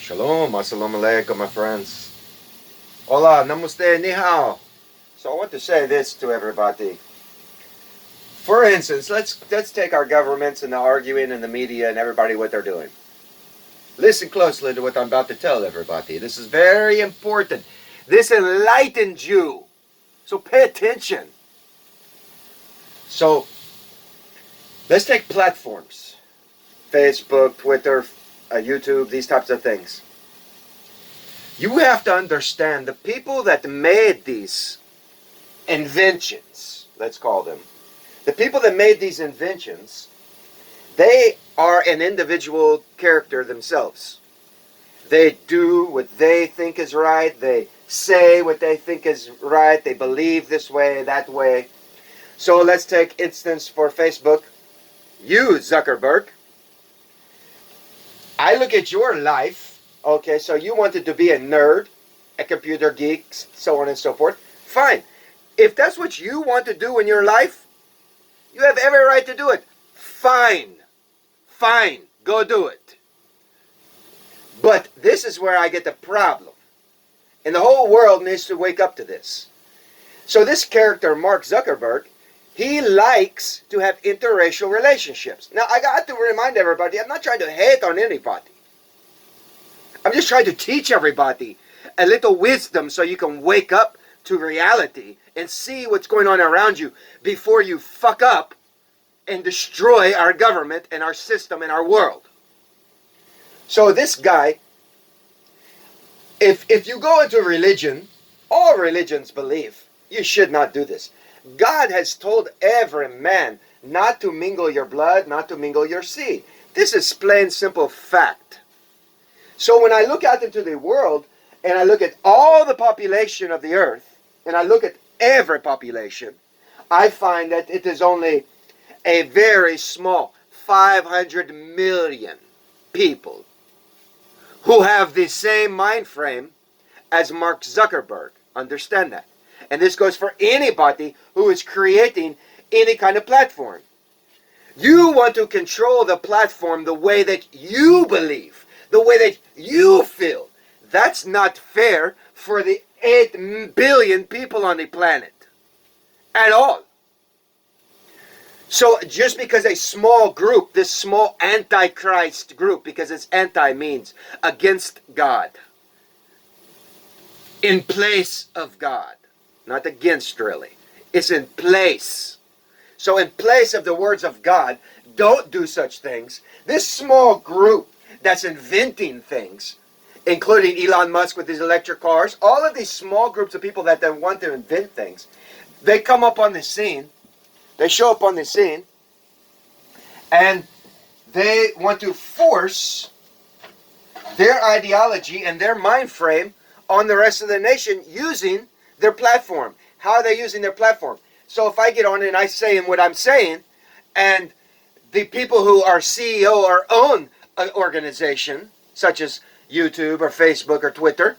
Shalom, assalamu alaikum, my friends. Hola, namaste, ni hao. So I want to say this to everybody. For instance, let's take our governments and the arguing and the media and everybody what they're doing. Listen closely to what I'm about to tell everybody. This is very important. This enlightened you. So pay attention. So let's take platforms. Facebook, Twitter, YouTube, these types of things. You have to understand the people that made these inventions, let's call them. The people that made these inventions, they are an individual character themselves. They do what they think is right. They say what they think is right. They believe this way, that way. So let's take instance for Facebook. You, Zuckerberg. I look at your life. Okay, so you wanted to be a nerd, a computer geek, so on and so forth. Fine. If that's what you want to do in your life, you have every right to do it. Fine. Fine. Go do it. But this is where I get the problem. And the whole world needs to wake up to this. So this character, Mark Zuckerberg, he likes to have interracial relationships. Now, I got to remind everybody, I'm not trying to hate on anybody. I'm just trying to teach everybody a little wisdom so you can wake up to reality and see what's going on around you before you fuck up and destroy our government and our system and our world. So this guy, if you go into religion, all religions believe you should not do this. God has told every man not to mingle your blood, not to mingle your seed. This is plain simple fact. So when I look out into the world and I look at all the population of the earth and I look at every population, I find that it is only a very small 500 million people who have the same mind frame as Mark Zuckerberg. Understand that. And this goes for anybody who is creating any kind of platform. You want to control the platform the way that you believe, the way that you feel. That's not fair for the 8 billion people on the planet at all. So just because a small group, this small Antichrist group, because it's anti means against God, in place of God, not against really, it's in place. So in place of the words of God, don't do such things. This small group that's inventing things, including Elon Musk with his electric cars, all of these small groups of people that they want to invent things, they come up on the scene, they show up on the scene, and they want to force their ideology and their mind frame on the rest of the nation using their platform. How are they using their platform? So if I get on and I say what I'm saying, and the people who are CEO or own an organization, such as YouTube or Facebook or Twitter,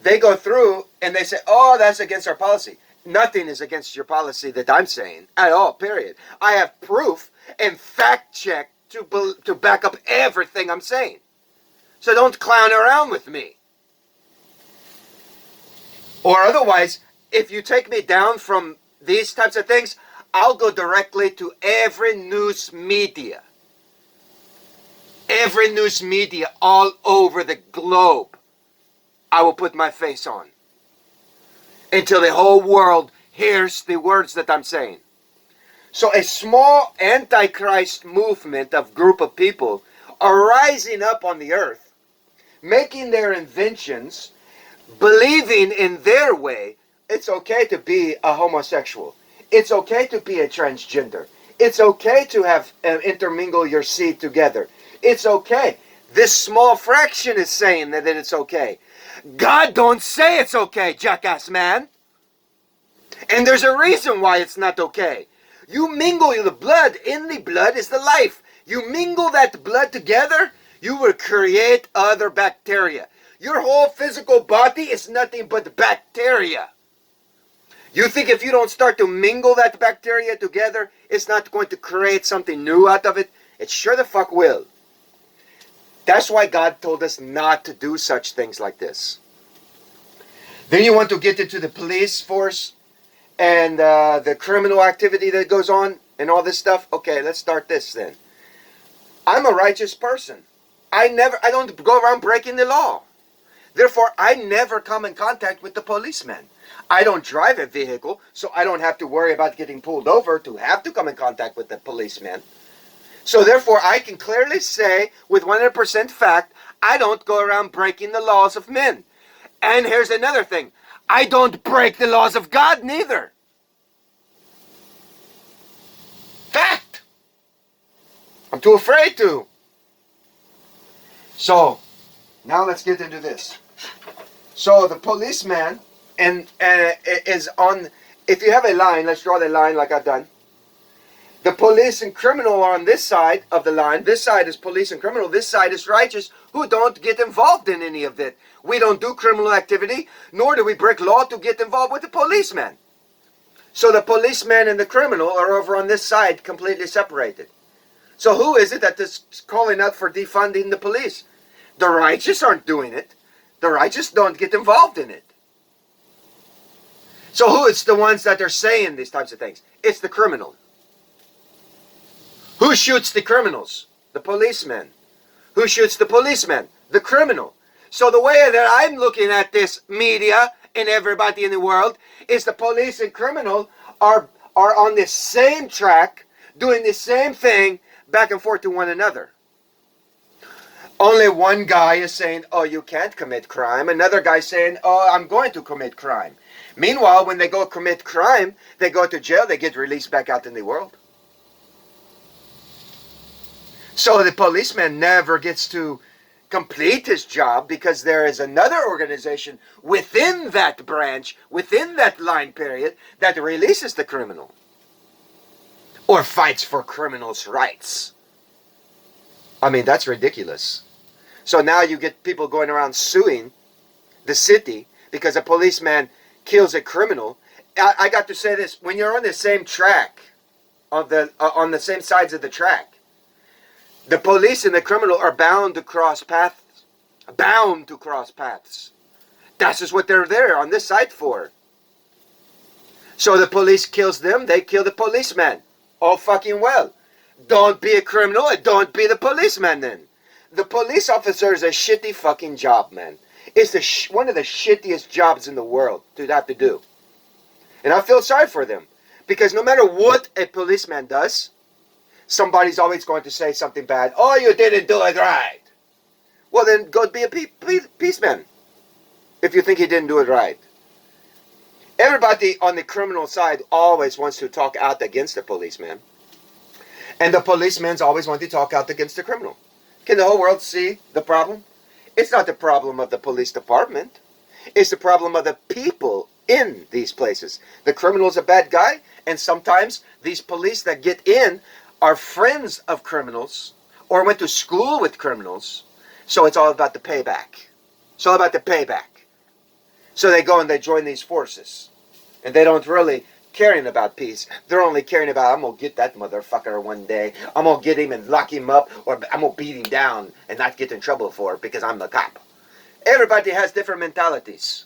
they go through and they say, oh, that's against our policy. Nothing is against your policy that I'm saying at all, period. I have proof and fact check to back up everything I'm saying. So don't clown around with me. Or otherwise, if you take me down from these types of things, I'll go directly to every news media. Every news media all over the globe, I will put my face on. Until the whole world hears the words that I'm saying. So a small Antichrist movement of group of people are rising up on the earth, making their inventions, believing in their way, it's okay to be a homosexual. It's okay to be a transgender. It's okay to have intermingle your seed together. It's okay. This small fraction is saying that it's okay. God don't say it's okay, jackass man. And there's a reason why it's not okay. You mingle the blood. In the blood is the life. You mingle that blood together, you will create other bacteria. Your whole physical body is nothing but bacteria. You think if you don't start to mingle that bacteria together, it's not going to create something new out of it? It sure the fuck will. That's why God told us not to do such things like this. Then you want to get into the police force and the criminal activity that goes on and all this stuff. Okay, let's start this then. I'm a righteous person. I don't go around breaking the law. Therefore, I never come in contact with the policeman. I don't drive a vehicle, so I don't have to worry about getting pulled over to have to come in contact with the policeman. So therefore, I can clearly say with 100% fact, I don't go around breaking the laws of men. And here's another thing. I don't break the laws of God neither. Fact. I'm too afraid to. So, now let's get into this. So the policeman is on, if you have a line, let's draw the line like I've done. The police and criminal are on this side of the line. This side is police and criminal. This side is righteous, who don't get involved in any of that. We don't do criminal activity, nor do we break law to get involved with the policeman. So the policeman and the criminal are over on this side, completely separated. So who is it that is calling out for defunding the police? The righteous aren't doing it. The righteous don't get involved in it. So who is the ones that are saying these types of things? It's the criminal. Who shoots the criminals? The policeman. Who shoots the policeman? The criminal. So the way that I'm looking at this media and everybody in the world is the police and criminal are on the same track, doing the same thing back and forth to one another. Only one guy is saying, oh, you can't commit crime. Another guy saying, oh, I'm going to commit crime. Meanwhile, when they go commit crime, they go to jail, they get released back out in the world. So the policeman never gets to complete his job because there is another organization within that branch, within that line period, that releases the criminal or fights for criminals' rights. I mean, that's ridiculous. So now you get people going around suing the city because a policeman kills a criminal. I got to say this, when you're on the same track, on the same sides of the track, the police and the criminal are bound to cross paths. Bound to cross paths. That's just what they're there on this side for. So the police kills them, they kill the policeman. All fucking well. Don't be a criminal and don't be the policeman then. The police officer is a shitty fucking job, man. It's one of the shittiest jobs in the world to have to do. And I feel sorry for them. Because no matter what a policeman does, somebody's always going to say something bad. Oh, you didn't do it right. Well, then go be a peaceman. If you think he didn't do it right. Everybody on the criminal side always wants to talk out against the policeman. And the policemen's always want to talk out against the criminal. Can the whole world see the problem? It's not the problem of the police department. It's the problem of the people in these places. The criminal's a bad guy, and sometimes these police that get in are friends of criminals or went to school with criminals. So it's all about the payback. It's all about the payback. So they go and they join these forces. And they don't really caring about peace. They're only caring about, I'm going to get that motherfucker one day. I'm going to get him and lock him up, or I'm going to beat him down and not get in trouble for it because I'm the cop. Everybody has different mentalities.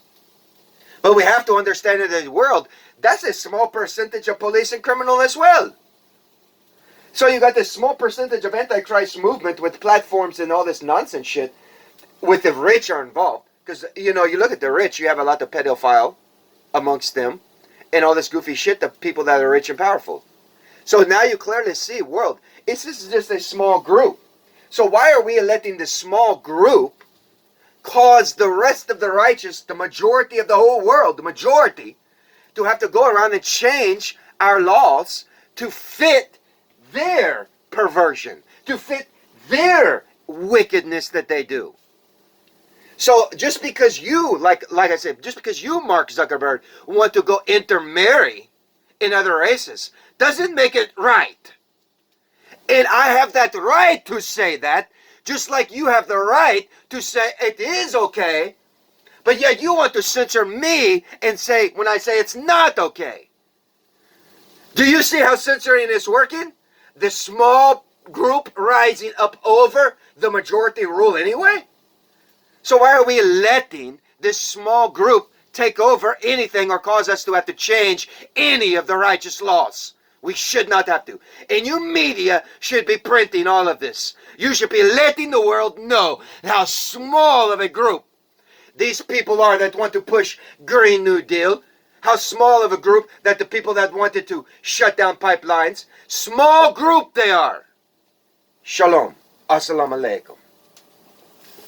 But we have to understand in the world, that's a small percentage of police and criminal as well. So you got this small percentage of Antichrist movement with platforms and all this nonsense shit, with the rich are involved. Because, you know, you look at the rich, you have a lot of pedophile amongst them, and all this goofy shit, the people that are rich and powerful. So now you clearly see, world, this is just a small group. So why are we letting this small group cause the rest of the righteous, the majority of the whole world, the majority, to have to go around and change our laws to fit their perversion, to fit their wickedness that they do? So just because you, like I said, just because you, Mark Zuckerberg, want to go intermarry in other races, doesn't make it right. And I have that right to say that, just like you have the right to say it is okay, but yet you want to censor me and say, when I say it's not okay. Do you see how censoring is working? The small group rising up over the majority rule anyway? So why are we letting this small group take over anything or cause us to have to change any of the righteous laws? We should not have to. And your media should be printing all of this. You should be letting the world know how small of a group these people are that want to push Green New Deal. How small of a group that the people that wanted to shut down pipelines, small group they are. Shalom. Assalamu alaikum.